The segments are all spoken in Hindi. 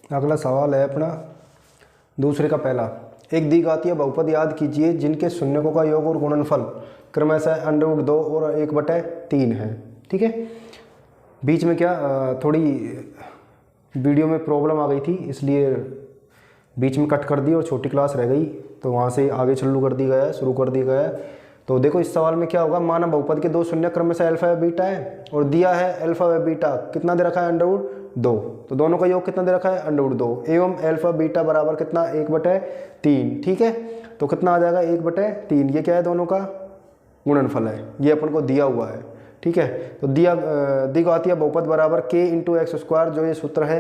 अगला सवाल है अपना दूसरे का पहला। एक द्विघातीय बहुपद याद कीजिए जिनके शून्यकों का योग और गुणनफल क्रमशः √2 और 1/3 है। ठीक है, बीच में क्या थोड़ी वीडियो में प्रॉब्लम आ गई थी, इसलिए बीच में कट कर दी और छोटी क्लास रह गई, तो वहाँ से आगे शुरू कर दी गया है। तो देखो इस सवाल में क्या होगा, माना बहुपद के दो शून्य क्रमशः अल्फा व बीटा है और दिया है अल्फा व बीटा कितना दे रखा है √2, तो दोनों का योग कितना दे रखा है √2 एवं अल्फा बीटा बराबर कितना 1/3। ठीक है, तो कितना आ जाएगा 1/3। ये क्या है, दोनों का गुणनफल है, ये अपन को दिया हुआ है। ठीक है, तो दिया द्विघातीय बहुपद बराबर k × x², जो ये सूत्र है।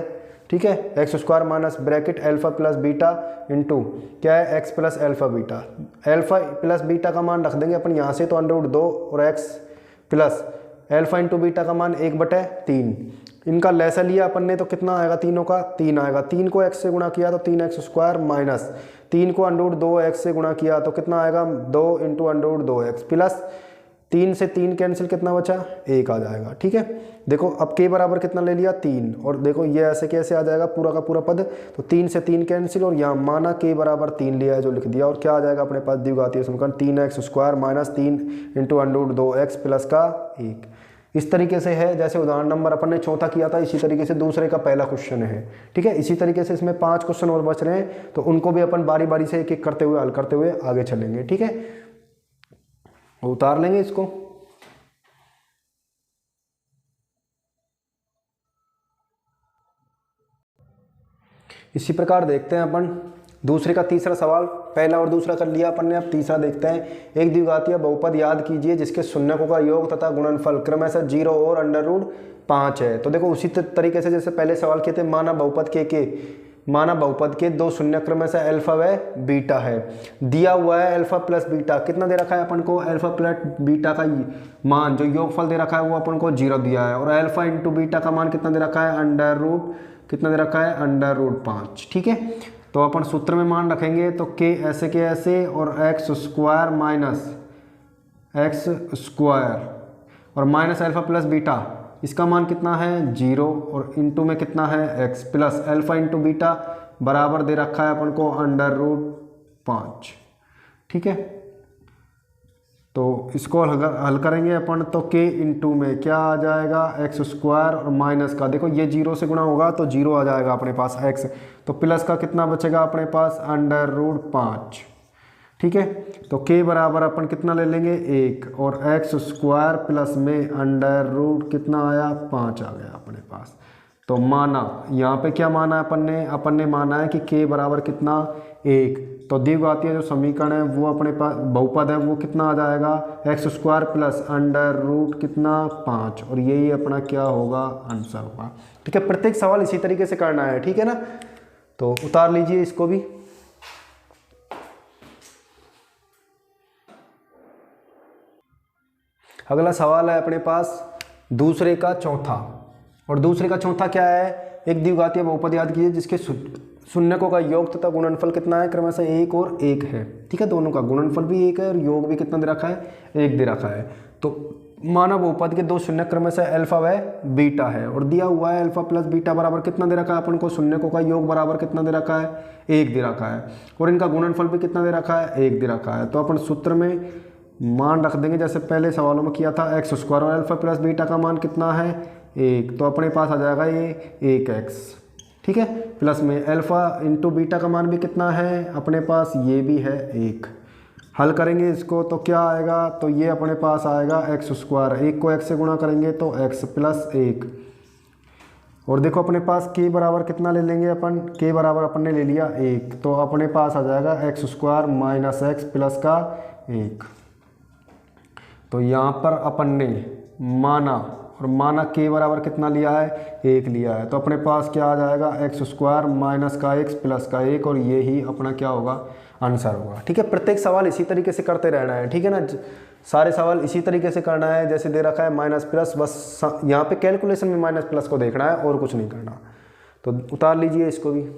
ठीक है, x² minus bracket alpha plus beta into क्या है x plus alpha beta. Alpha plus beta का मान रख देंगे अपन यहाँ से, तो √2 और x plus alpha into beta का मान 1/3। इनका लैसा लिया अपन ने, तो कितना आएगा, तीनों का 3 आएगा। 3 को x से गुणा किया तो 3x² माइनस 3 को √2x से गुणा किया तो कितना आएगा 2 × √2x प्लस 3 से 3 कैंसिल, कितना बचा 1 आ जाएगा। ठीक है, देखो अब k बराबर कितना ले लिया 3, और देखो ये ऐसे कैसे आ जाएगा पूरा का पूरा पद, तो 3 से 3 कैंसिल और यहाँ माना k बराबर 3 लिया है जो लिख दिया, और क्या आ जाएगा अपने पास द्विघातीय समीकरण 3x² माइनस 3 × √2x प्लस का 1। इस तरीके से है जैसे उदाहरण नंबर अपन ने चौथा किया था, इसी तरीके से दूसरे का पहला क्वेश्चन है। ठीक है, इसी तरीके से इसमें 5 क्वेश्चन और बच रहे हैं, तो उनको भी अपन बारी बारी से एक एक करते हुए हल करते हुए आगे चलेंगे। ठीक है, उतार लेंगे इसको। इसी प्रकार देखते हैं अपन दूसरे का तीसरा सवाल। पहला और दूसरा कर लिया अपन ने, अब तीसरा देखते हैं। एक द्विघातीय बहुपद याद कीजिए जिसके शून्यकों का योग तथा गुणनफल क्रमशः 0 और √5 है। तो देखो उसी तरीके से जैसे पहले सवाल किए थे, माना बहुपद के दो शून्य क्रमशः अल्फा व बीटा है। दिया हुआ है अल्फा प्लस बीटा, कितना दे रखा है अपन को, अल्फा प्लस बीटा का मान जो योगफल दे रखा है वो अपन को 0 दिया है, और अल्फा इंटू बीटा का मान कितना दे रखा है कितना दे रखा है √5। ठीक है, तो अपन सूत्र में मान रखेंगे तो k ऐसे के ऐसे और x² माइनस x² और माइनस अल्फा प्लस बीटा, इसका मान कितना है 0 और इंटू में कितना है x plus alpha into beta बराबर दे रखा है अपन को √5। ठीक है, तो इसको हल करेंगे अपन, तो k इंटू में क्या आ जाएगा x² और माइनस का, देखो ये 0 से गुणा होगा तो 0 आ जाएगा अपने पास x, तो प्लस का कितना बचेगा अपने पास √5। ठीक है, तो k बराबर अपन कितना ले लेंगे 1 और x² प्लस में कितना आया 5 आ गया अपने पास। तो माना यहाँ पे क्या माना है अपन ने माना है कि k बराबर कितना 1, तो द्विघातीय जो समीकरण है वो अपने पास बहुपद है वो कितना आ जाएगा x² प्लस कितना 5, और यही अपना क्या होगा आंसर होगा। ठीक है, प्रत्येक सवाल इसी तरीके से करना है। ठीक है ना, तो उतार लीजिए इसको भी। अगला सवाल है अपने पास दूसरे का चौथा, और दूसरे का चौथा क्या है, एक द्विघातीय बहुपद याद कीजिए जिसके शून्यकों का योग तथा गुणनफल कितना है क्रमशः 1 और 1 है। ठीक है, दोनों का गुणनफल भी 1 है और योग भी कितना दे रखा है 1 दे रखा है। तो माना बहुपद के दो शून्य क्रमशः अल्फा व बीटा है, और दिया हुआ है अल्फा प्लस बीटा बराबर कितना दे रखा है अपन को, शून्यकों का योग बराबर कितना दे रखा है 1 दे रखा है, और इनका गुणनफल भी कितना दे रखा है 1 दे रखा है। तो अपन सूत्र में मान रख देंगे जैसे पहले सवालों में किया था, x² और अल्फा प्लस बीटा का मान कितना है 1, तो अपने पास आ जाएगा ये 1x। ठीक है, प्लस में अल्फा इंटू बीटा का मान भी कितना है अपने पास, ये भी है 1। हल करेंगे इसको तो क्या आएगा, तो ये अपने पास आएगा x², 1 को x से गुणा करेंगे तो x प्लस 1, और देखो अपने पास k बराबर कितना ले लेंगे अपन, k बराबर अपन ने ले लिया 1, तो अपने पास आ जाएगा x² माइनस x प्लस का 1। तो यहाँ पर अपन ने माना, और माना k बराबर कितना लिया है 1 लिया है, तो अपने पास क्या आ जाएगा x² माइनस का x प्लस का 1, और ये ही अपना क्या होगा आंसर होगा। ठीक है, प्रत्येक सवाल इसी तरीके से करते रहना है। ठीक है ना, सारे सवाल इसी तरीके से करना है जैसे दे रखा है माइनस प्लस, बस यहाँ पे कैलकुलेशन में माइनस प्लस को देखना है और कुछ नहीं करना। तो उतार लीजिए इसको भी।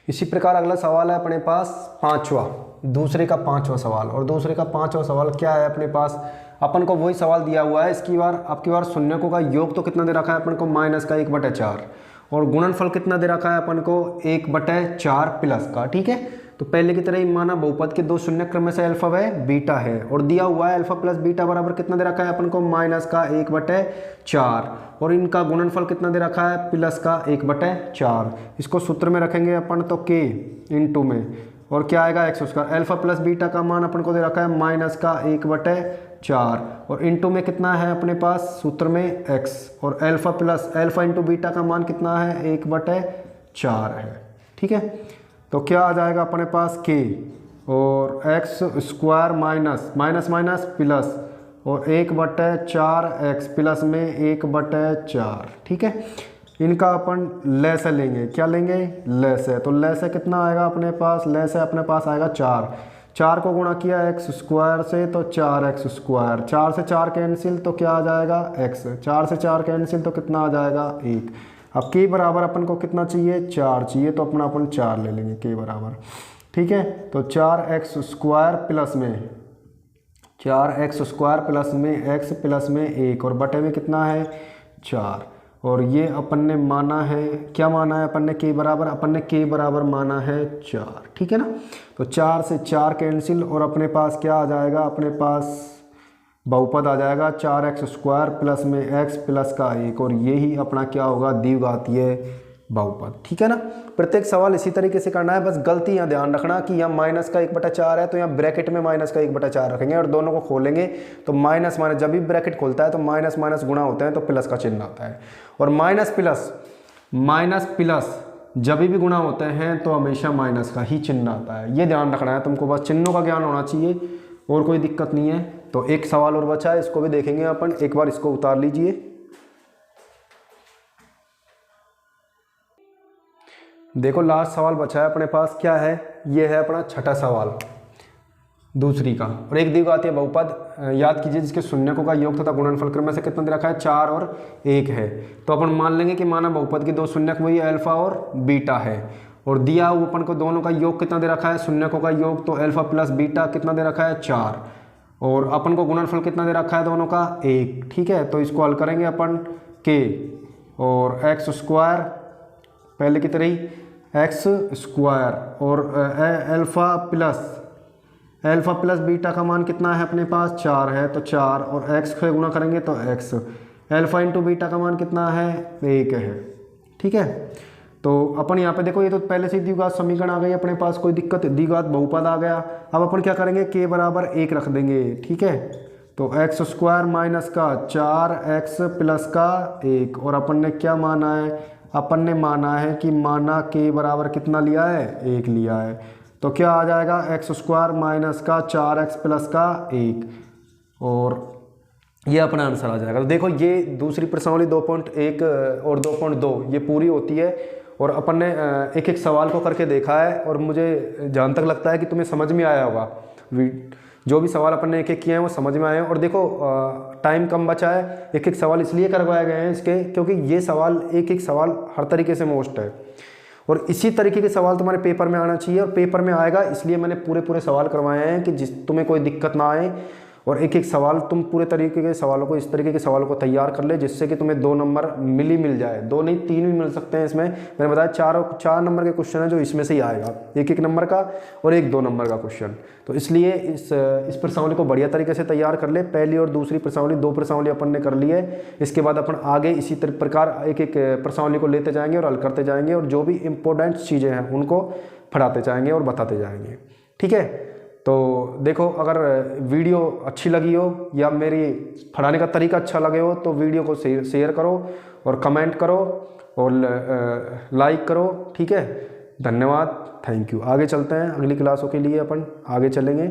इसी प्रकार अगला सवाल है अपने पास पांचवा, दूसरे का पांचवा सवाल। और दूसरे का पांचवा सवाल क्या है अपने पास, अपन को वही सवाल दिया हुआ है। इसकी बार आपकी बार शून्यकों का योग तो कितना दे रखा है अपन को, माइनस का 1/4, और गुणनफल कितना दे रखा है अपन को 1/4 प्लस का। ठीक है, तो पहले की तरह ही माना बहुपद के दो शून्य क्रम में से अल्फा व बीटा है, और दिया हुआ है अल्फा प्लस बीटा बराबर कितना दे रखा है अपन को, माइनस का 1/4, और इनका गुणनफल कितना दे रखा है, प्लस का 1/4। इसको सूत्र में रखेंगे अपन तो k इंटू में, और क्या आएगा x square. Alpha plus beta का मान अपन को दे रखा है माइनस का 1/4, और इंटू में कितना है अपने पास सूत्र में x, और अल्फा इंटू बीटा का मान कितना है 1/4 है। ठीक है, तो क्या आ जाएगा अपने पास k और x square minus minus minus plus, और 1/4x प्लस में 1/4। ठीक है, इनका अपन लैसे लेंगे, क्या लेंगे, लैसे। तो लैसे कितना आएगा अपने पास, लैसे अपने पास आएगा 4 को गुणा किया एक्स स्क्वायर से तो 4x स्क्वायर, 4 से 4 कैंसिल तो क्या आ जाएगा x, 4 से 4 कैंसिल तो कितना आ जाएगा 1। अब k बराबर अपन को कितना चाहिए, 4 चाहिए, तो अपना अपन 4 ले लेंगे k बराबर। ठीक है, तो 4x स्क्वायर प्लस में 4x स्क्वायर प्लस में x प्लस में 1, और बटे में कितना है 4, और ये अपन ने माना है, क्या माना है अपन ने, k बराबर, अपन ने k बराबर माना है 4। ठीक है ना, तो 4 से 4 कैंसिल, और अपने पास क्या आ जाएगा, अपने पास बहुपद आ जाएगा 4x स्क्वायर प्लस में x प्लस का 1, और यही अपना क्या होगा, द्विघातीय बहुपद। ठीक है ना, प्रत्येक सवाल इसी तरीके से करना है। बस गलती यहाँ ध्यान रखना कि यहाँ माइनस का 1/4 है, तो यहाँ ब्रैकेट में माइनस का 1/4 रखेंगे, और दोनों को खोलेंगे तो माइनस माइनस, जब भी ब्रैकेट खोलता है तो माइनस माइनस गुणा होते हैं तो प्लस का चिन्ह आता है, और माइनस प्लस जब भी गुणा होते हैं तो हमेशा माइनस का ही चिन्ह आता है। ये ध्यान रखना है तुमको, बस चिन्हों का ज्ञान होना चाहिए और कोई दिक्कत नहीं है। तो एक सवाल और बचा है, इसको भी देखेंगे अपन, एक बार इसको उतार लीजिए। देखो लास्ट सवाल बचा है अपने पास, क्या है, ये है अपना छठा सवाल दूसरी का। और एक द्विघातीय बहुपद याद कीजिए जिसके शून्यकों का योग तथा गुणनफल क्रम में से कितना दे रखा है, 4 और 1 है। तो अपन मान लेंगे कि माना बहुपद के दो शून्यक वही अल्फा और बीटा है, और दिया हुआ अपन को दोनों का योग कितना दे रखा है, शून्यकों का योग, तो अल्फा प्लस बीटा कितना दे रखा है 4, और अपन को गुणनफल कितना दे रखा है दोनों का 1। ठीक है, तो इसको हल करेंगे अपन k और एक्स स्क्वायर पहले की तरह ही एक्स स्क्वायर, और अल्फा प्लस बीटा का मान कितना है अपने पास 4 है, तो 4, और x से गुणा करेंगे तो x, अल्फा इंटू बीटा का मान कितना है 1 है। ठीक है, तो अपन यहाँ पे देखो, ये तो पहले से ही द्विघात समीकरण आ गई अपने पास, कोई दिक्कत, द्विघात बहुपद आ गया। अब अपन क्या करेंगे, k बराबर 1 रख देंगे। ठीक है, तो एक्स स्क्वायर माइनस का 4x प्लस का 1, और अपन ने क्या माना है, अपन ने माना है कि माना k बराबर कितना लिया है, 1 लिया है। तो क्या आ जाएगा, एक्स स्क्वायर माइनस का 4x प्लस का 1, और ये अपना आंसर आ जाएगा। तो देखो ये दूसरी प्रश्नावली 2.1 और 2.2 ये पूरी होती है, और अपन ने एक एक सवाल को करके देखा है, और मुझे जहाँ तक लगता है कि तुम्हें समझ में आया होगा। जो भी सवाल अपन ने एक एक किए हैं वो समझ में आए हैं। और देखो टाइम कम बचा है, एक एक सवाल इसलिए करवाए गए हैं इसके, क्योंकि ये सवाल एक एक सवाल हर तरीके से मोस्ट है, और इसी तरीके के सवाल तुम्हारे पेपर में आना चाहिए, और पेपर में आएगा, इसलिए मैंने पूरे सवाल करवाए हैं कि जिस तुम्हें कोई दिक्कत ना आए, और एक एक सवाल तुम पूरे तरीके के सवालों को, इस तरीके के सवालों को तैयार कर ले जिससे कि तुम्हें 2 नंबर मिल जाए, 2 नहीं 3 भी मिल सकते हैं इसमें। मैंने बताया 4 नंबर के क्वेश्चन है जो इसमें से ही आएगा, 1 नंबर का और 1 2 नंबर का क्वेश्चन। तो इसलिए इस प्रश्नावली को बढ़िया तरीके से तैयार कर ले। पहली और दूसरी प्रश्नावली 2 प्रश्नावली अपन ने कर ली है, इसके बाद अपन आगे इसी प्रकार एक एक प्रश्नावली को लेते जाएंगे और हल करते जाएंगे, और जो भी इम्पोर्टेंट चीज़ें हैं उनको पढ़ाते जाएंगे और बताते जाएंगे। ठीक है, तो देखो अगर वीडियो अच्छी लगी हो या मेरी पढ़ाने का तरीका अच्छा लगे हो तो वीडियो को शेयर करो और कमेंट करो और लाइक करो। ठीक है, धन्यवाद, थैंक यू। आगे चलते हैं, अगली क्लासों के लिए अपन आगे चलेंगे।